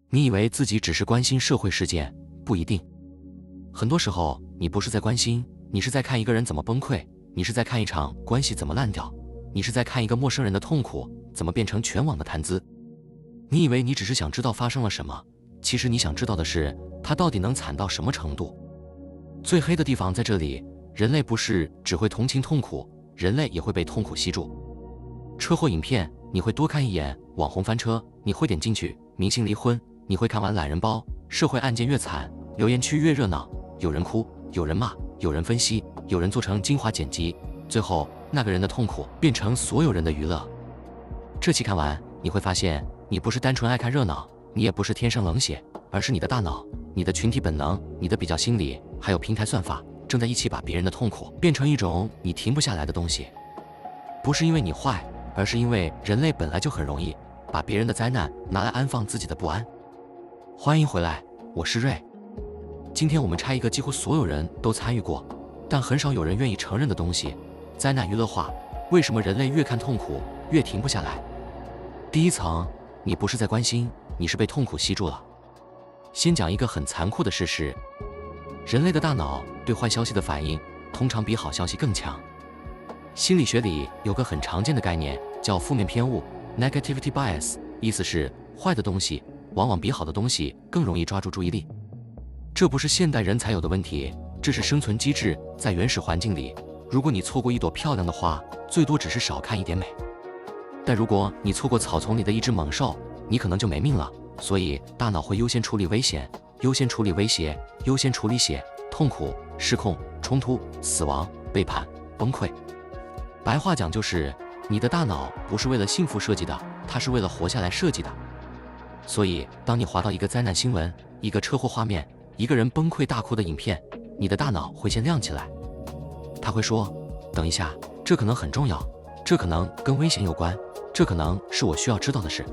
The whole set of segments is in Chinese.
你以为自己只是关心社会事件，不一定。很多时候，你不是在关心，你是在看一个人怎么崩溃，你是在看一场关系怎么烂掉，你是在看一个陌生人的痛苦怎么变成全网的谈资。你以为你只是想知道发生了什么，其实你想知道的是，他到底能惨到什么程度。最黑的地方在这里，人类不是只会同情痛苦，人类也会被痛苦吸住。车祸影片，你会多看一眼；网红翻车，你会点进去；明星离婚，你会看完懒人包；社会案件越惨，留言区越热闹，有人哭，有人骂，有人分析，有人做成精华剪辑，最后那个人的痛苦变成所有人的娱乐。这期看完，你会发现，你不是单纯爱看热闹，你也不是天生冷血，而是你的大脑、你的群体本能、你的比较心理，还有平台算法，正在一起把别人的痛苦变成一种你停不下来的东西。不是因为你坏，而是因为人类本来就很容易把别人的灾难拿来安放自己的不安。欢迎回来，我是瑞。今天我们拆一个几乎所有人都参与过，但很少有人愿意承认的东西：灾难娱乐化。为什么人类越看痛苦越停不下来？第一层，你不是在关心，你是被痛苦吸住了。先讲一个很残酷的事实：人类的大脑对坏消息的反应通常比好消息更强。心理学里有个很常见的概念叫负面偏误 （negativity bias）， 意思是坏的东西往往比好的东西更容易抓住注意力。这不是现代人才有的问题，这是生存机制。在原始环境里，如果你错过一朵漂亮的花，最多只是少看一点美。但如果你错过草丛里的一只猛兽，你可能就没命了。所以大脑会优先处理危险，优先处理威胁，优先处理血、痛苦、失控、冲突、死亡、背叛、崩溃。白话讲就是，你的大脑不是为了幸福设计的，它是为了活下来设计的。所以当你滑到一个灾难新闻、一个车祸画面、一个人崩溃大哭的影片，你的大脑会先亮起来。他会说，等一下，这可能很重要，这可能跟危险有关，这可能是我需要知道的事。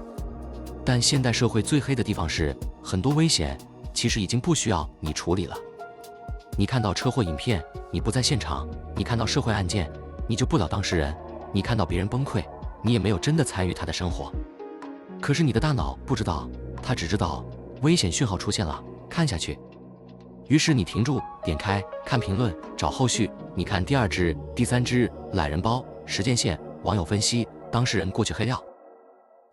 但现代社会最黑的地方是，很多危险其实已经不需要你处理了。你看到车祸影片，你不在现场；你看到社会案件，你就不了当事人；你看到别人崩溃，你也没有真的参与他的生活。可是你的大脑不知道，它只知道危险讯号出现了，看下去。于是你停住，点开，看评论，找后续。你看第二支、第三支，懒人包、时间线、网友分析、当事人过去黑料。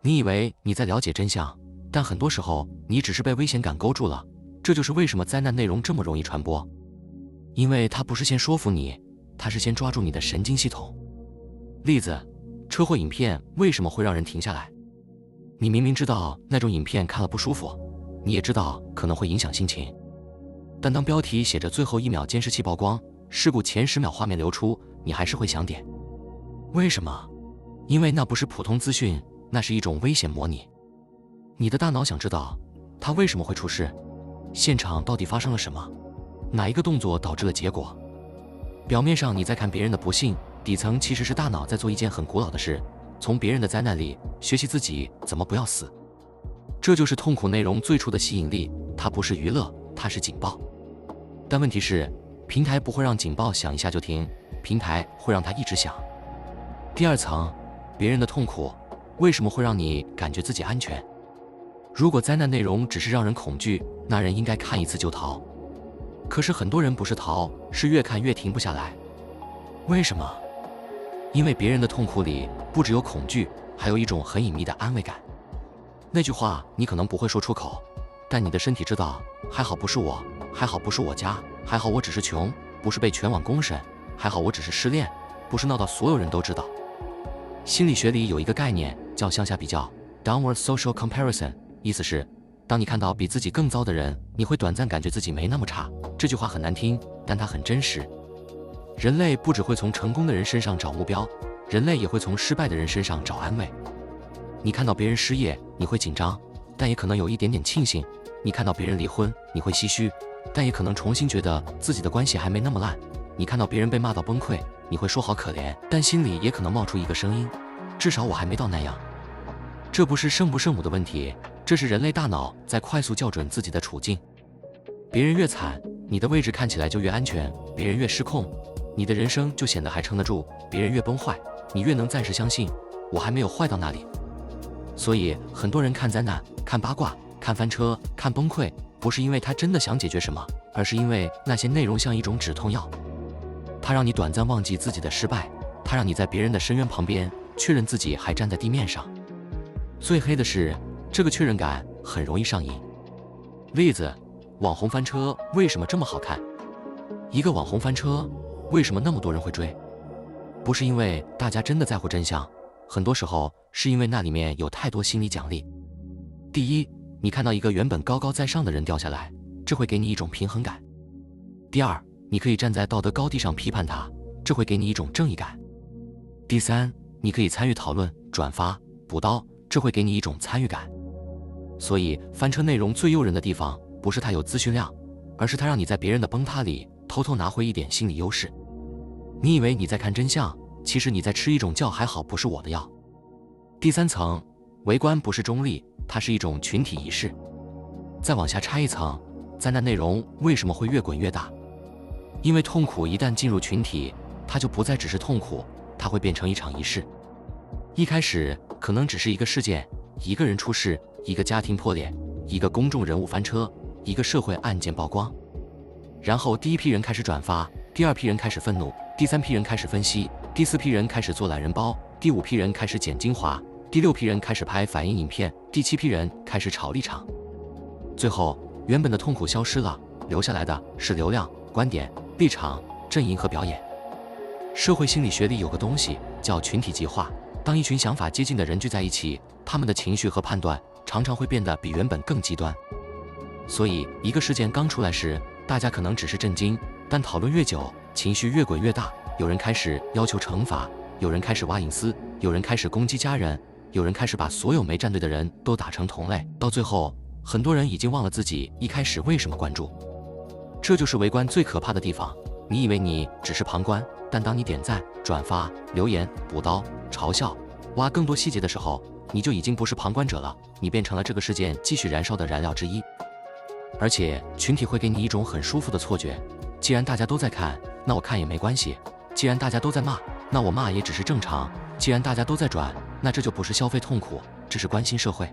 你以为你在了解真相，但很多时候你只是被危险感勾住了。这就是为什么灾难内容这么容易传播，因为它不是先说服你，它是先抓住你的神经系统。例子，车祸影片为什么会让人停下来？你明明知道那种影片看了不舒服，你也知道可能会影响心情，但当标题写着最后1秒监视器曝光，事故前10秒画面流出，你还是会想点。为什么？因为那不是普通资讯，那是一种危险模拟。你的大脑想知道，它为什么会出事？现场到底发生了什么？哪一个动作导致了结果？表面上你在看别人的不幸，底层其实是大脑在做一件很古老的事，从别人的灾难里学习自己怎么不要死。这就是痛苦内容最初的吸引力，它不是娱乐，它是警报。但问题是，平台不会让警报响一下就停，平台会让它一直响。第二层，别人的痛苦为什么会让你感觉自己安全？如果灾难内容只是让人恐惧，那人应该看一次就逃。可是很多人不是逃，是越看越停不下来。为什么？因为别人的痛苦里不只有恐惧，还有一种很隐秘的安慰感。那句话你可能不会说出口，但你的身体知道，还好不是我，还好不是我家，还好我只是穷，不是被全网公审，还好我只是失恋，不是闹到所有人都知道。心理学里有一个概念叫向下比较 （downward social comparison）， 意思是，当你看到比自己更糟的人，你会短暂感觉自己没那么差。这句话很难听，但它很真实。人类不只会从成功的人身上找目标，人类也会从失败的人身上找安慰。你看到别人失业，你会紧张，但也可能有一点点庆幸；你看到别人离婚，你会唏嘘，但也可能重新觉得自己的关系还没那么烂；你看到别人被骂到崩溃，你会说好可怜，但心里也可能冒出一个声音：至少我还没到那样。这不是圣不圣母的问题，这是人类大脑在快速校准自己的处境。别人越惨，你的位置看起来就越安全；别人越失控，你的人生就显得还撑得住；别人越崩坏，你越能暂时相信我还没有坏到那里。所以很多人看灾难、看八卦，看翻车、看崩溃，不是因为他真的想解决什么，而是因为那些内容像一种止痛药，它让你短暂忘记自己的失败，它让你在别人的深渊旁边确认自己还站在地面上。最黑的是，这个确认感很容易上瘾。例子：网红翻车为什么这么好看？一个网红翻车，为什么那么多人会追？不是因为大家真的在乎真相，很多时候是因为那里面有太多心理奖励。第一，你看到一个原本高高在上的人掉下来，这会给你一种平衡感。第二，你可以站在道德高地上批判他，这会给你一种正义感。第三，你可以参与讨论、转发、补刀，这会给你一种参与感。所以翻车内容最诱人的地方，不是它有资讯量，而是它让你在别人的崩塌里偷偷拿回一点心理优势。你以为你在看真相，其实你在吃一种叫还好不是我的药。第三层，围观不是中立，它是一种群体仪式。再往下拆一层，灾难内容为什么会越滚越大？因为痛苦一旦进入群体，它就不再只是痛苦，它会变成一场仪式。一开始可能只是一个事件，一个人出事，一个家庭破裂，一个公众人物翻车，一个社会案件曝光。然后第一批人开始转发，第二批人开始愤怒，第三批人开始分析，第四批人开始做懒人包，第五批人开始剪精华，第六批人开始拍反应影片，第七批人开始炒立场。最后，原本的痛苦消失了，留下来的是流量、观点、立场、阵营和表演。社会心理学里有个东西叫群体极化，当一群想法接近的人聚在一起，他们的情绪和判断常常会变得比原本更极端。所以一个事件刚出来时，大家可能只是震惊，但讨论越久，情绪越滚越大，有人开始要求惩罚，有人开始挖隐私，有人开始攻击家人，有人开始把所有没站队的人都打成同类，到最后很多人已经忘了自己一开始为什么关注。这就是围观最可怕的地方，你以为你只是旁观，但当你点赞、转发、留言、补刀、嘲笑、挖更多细节的时候，你就已经不是旁观者了，你变成了这个事件继续燃烧的燃料之一。而且群体会给你一种很舒服的错觉，既然大家都在看，那我看也没关系；既然大家都在骂，那我骂也只是正常；既然大家都在转，那这就不是消费痛苦，这是关心社会。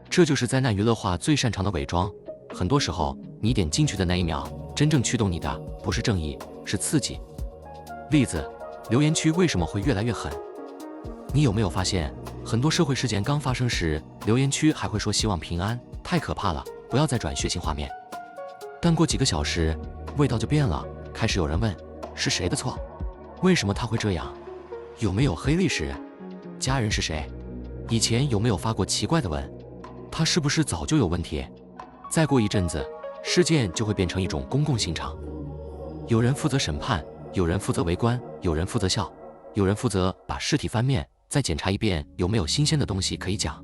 这就是灾难娱乐化最擅长的伪装。很多时候，你点进去的那一秒，真正驱动你的不是正义，是刺激。例子：留言区为什么会越来越狠？你有没有发现，很多社会事件刚发生时，留言区还会说希望平安，太可怕了，不要再转血腥画面。但过几个小时，味道就变了，开始有人问：是谁的错？为什么他会这样？有没有黑历史？家人是谁？以前有没有发过奇怪的文？他是不是早就有问题？再过一阵子，事件就会变成一种公共刑场，有人负责审判，有人负责围观，有人负责笑，有人负责把尸体翻面，再检查一遍有没有新鲜的东西可以讲。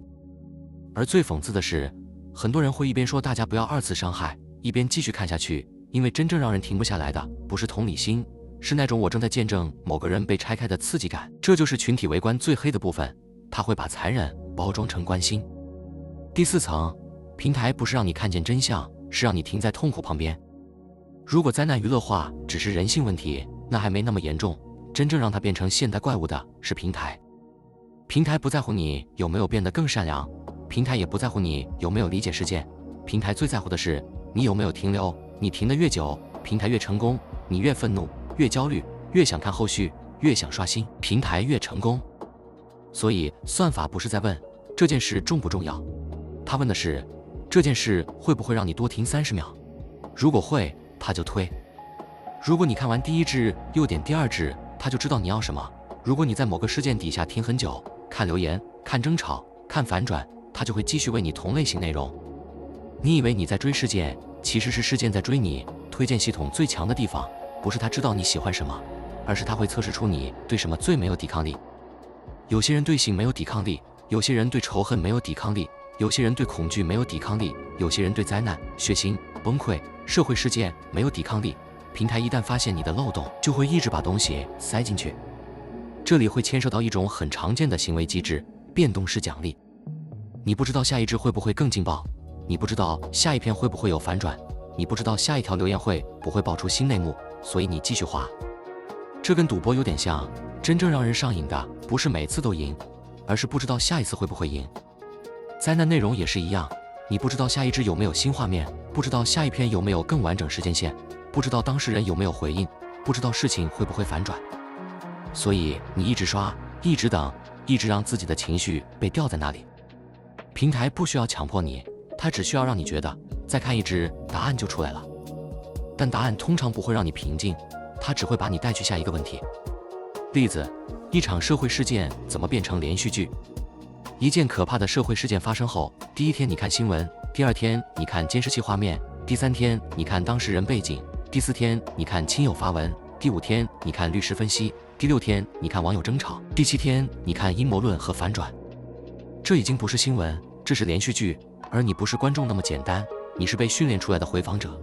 而最讽刺的是，很多人会一边说大家不要二次伤害，一边继续看下去，因为真正让人停不下来的不是同理心，是那种我正在见证某个人被拆开的刺激感。这就是群体围观最黑的部分，他会把残忍包装成关心。第四层，平台不是让你看见真相，是让你停在痛苦旁边。如果灾难娱乐化只是人性问题，那还没那么严重，真正让它变成现代怪物的是平台。平台不在乎你有没有变得更善良，平台也不在乎你有没有理解事件，平台最在乎的是你有没有停留。你停得越久，平台越成功，你越愤怒，越焦虑，越想看后续，越想刷新，平台越成功。所以算法不是在问这件事重不重要，他问的是这件事会不会让你多停30秒。如果会，他就推。如果你看完第一支又点第二支，他就知道你要什么。如果你在某个事件底下停很久，看留言，看争吵，看反转，他就会继续为你同类型内容。你以为你在追事件，其实是事件在追你。推荐系统最强的地方，不是他知道你喜欢什么，而是他会测试出你对什么最没有抵抗力。有些人对性没有抵抗力，有些人对仇恨没有抵抗力，有些人对恐惧没有抵抗力，有些人对灾难、血腥、崩溃、社会事件没有抵抗力。平台一旦发现你的漏洞，就会一直把东西塞进去。这里会牵涉到一种很常见的行为机制——变动式奖励。你不知道下一支会不会更劲爆，你不知道下一篇会不会有反转，你不知道下一条留言会不会爆出新内幕，所以你继续滑。这跟赌博有点像，真正让人上瘾的不是每次都赢，而是不知道下一次会不会赢。灾难内容也是一样，你不知道下一支有没有新画面，不知道下一篇有没有更完整时间线，不知道当事人有没有回应，不知道事情会不会反转。所以你一直刷，一直等，一直让自己的情绪被吊在那里。平台不需要强迫你，它只需要让你觉得再看一支答案就出来了。但答案通常不会让你平静，它只会把你带去下一个问题。例子：一场社会事件怎么变成连续剧？一件可怕的社会事件发生后，第一天你看新闻，第二天你看监视器画面，第三天你看当事人背景，第四天你看亲友发文，第五天你看律师分析，第六天你看网友争吵，第七天你看阴谋论和反转。这已经不是新闻，这是连续剧，而你不是观众那么简单，你是被训练出来的回访者。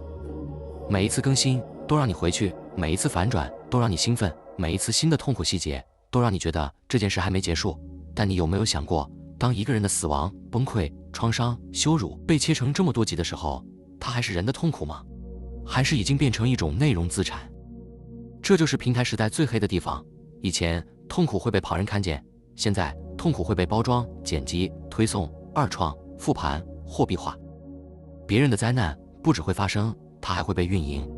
每一次更新都让你回去，每一次反转都让你兴奋，每一次新的痛苦细节都让你觉得这件事还没结束。但你有没有想过，当一个人的死亡、崩溃、创伤、羞辱被切成这么多集的时候，他还是人的痛苦吗？还是已经变成一种内容资产？这就是平台时代最黑的地方。以前痛苦会被旁人看见，现在痛苦会被包装、剪辑、推送、二创、复盘、货币化。别人的灾难不只会发生，它还会被运营。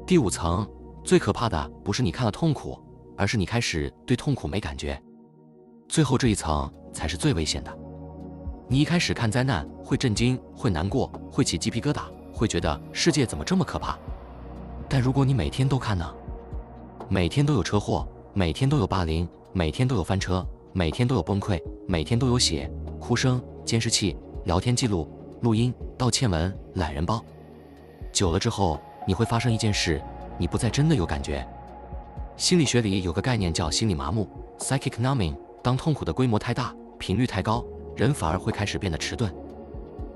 第五层，最可怕的不是你看了痛苦，而是你开始对痛苦没感觉。最后这一层才是最危险的。你一开始看灾难会震惊，会难过，会起鸡皮疙瘩，会觉得世界怎么这么可怕。但如果你每天都看呢？每天都有车祸，每天都有霸凌，每天都有翻车，每天都有崩溃，每天都有血、哭声、监视器、聊天记录、录音、道歉文、懒人包。久了之后，你会发生一件事，你不再真的有感觉。心理学里有个概念叫心理麻木 （psychic numbing）。当痛苦的规模太大，频率太高，人反而会开始变得迟钝。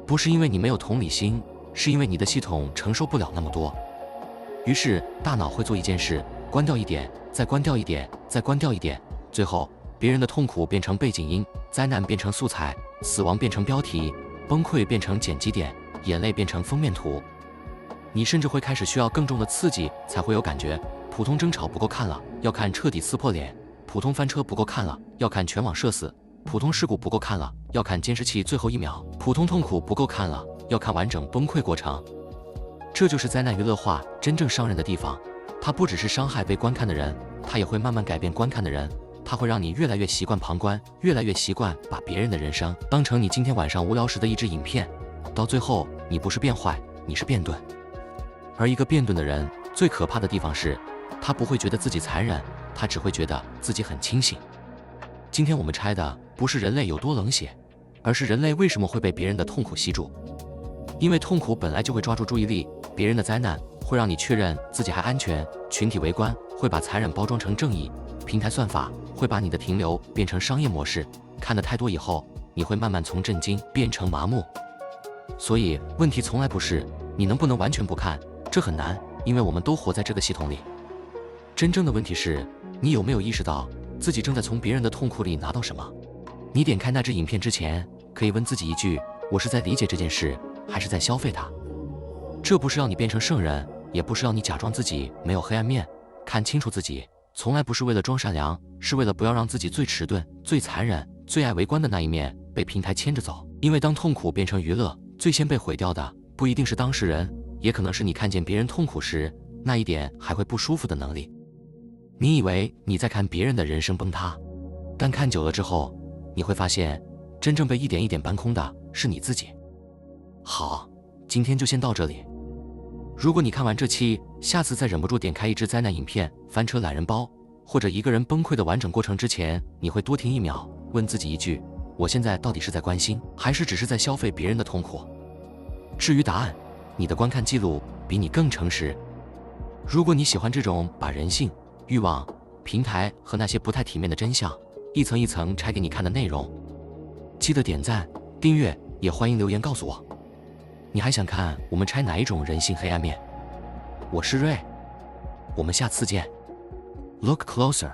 不是因为你没有同理心，是因为你的系统承受不了那么多。于是大脑会做一件事，关掉一点，再关掉一点，再关掉一点，最后别人的痛苦变成背景音，灾难变成素材，死亡变成标题，崩溃变成剪辑点，眼泪变成封面图。你甚至会开始需要更重的刺激才会有感觉。普通争吵不够看了，要看彻底撕破脸；普通翻车不够看了，要看全网社死；普通事故不够看了，要看监视器最后一秒；普通痛苦不够看了，要看完整崩溃过程。这就是灾难娱乐化真正伤人的地方。它不只是伤害被观看的人，它也会慢慢改变观看的人。它会让你越来越习惯旁观，越来越习惯把别人的人生当成你今天晚上无聊时的一支影片。到最后，你不是变坏，你是变钝。而一个变钝的人，最可怕的地方是，他不会觉得自己残忍，他只会觉得自己很清醒。今天我们拆的不是人类有多冷血，而是人类为什么会被别人的痛苦吸住。因为痛苦本来就会抓住注意力，别人的灾难会让你确认自己还安全，群体围观会把残忍包装成正义，平台算法会把你的停留变成商业模式。看得太多以后，你会慢慢从震惊变成麻木。所以问题从来不是你能不能完全不看，这很难，因为我们都活在这个系统里。真正的问题是，你有没有意识到自己正在从别人的痛苦里拿到什么？你点开那支影片之前，可以问自己一句：我是在理解这件事，还是在消费它？这不是要你变成圣人，也不是要你假装自己没有黑暗面。看清楚自己，从来不是为了装善良，是为了不要让自己最迟钝、最残忍、最爱围观的那一面被平台牵着走。因为当痛苦变成娱乐，最先被毁掉的不一定是当事人，也可能是你看见别人痛苦时那一点还会不舒服的能力。你以为你在看别人的人生崩塌，但看久了之后，你会发现真正被一点一点搬空的是你自己。好，今天就先到这里。如果你看完这期，下次再忍不住点开一支灾难影片，翻车懒人包，或者一个人崩溃的完整过程之前，你会多停一秒，问自己一句：我现在到底是在关心，还是只是在消费别人的痛苦？至于答案，你的观看记录比你更诚实。如果你喜欢这种把人性、欲望、平台和那些不太体面的真相一层一层拆给你看的内容，记得点赞、订阅，也欢迎留言告诉我，你还想看我们拆哪一种人性黑暗面？我是瑞，我们下次见。Look closer.